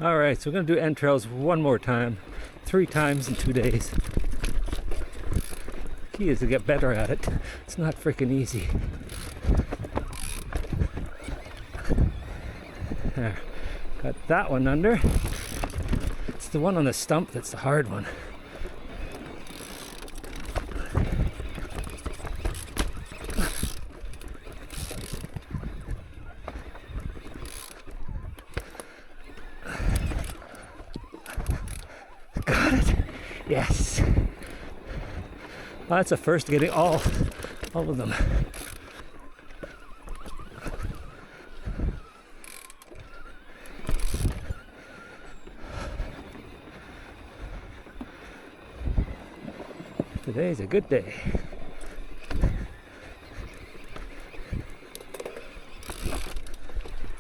All right, so we're gonna do entrails one more time, 3 times in 2 days. Key is to get better at it. It's not freaking easy. There, got that one under. It's the one on the stump that's the hard one. Got it. Yes. Well, that's a first, getting all of them. Today's a good day.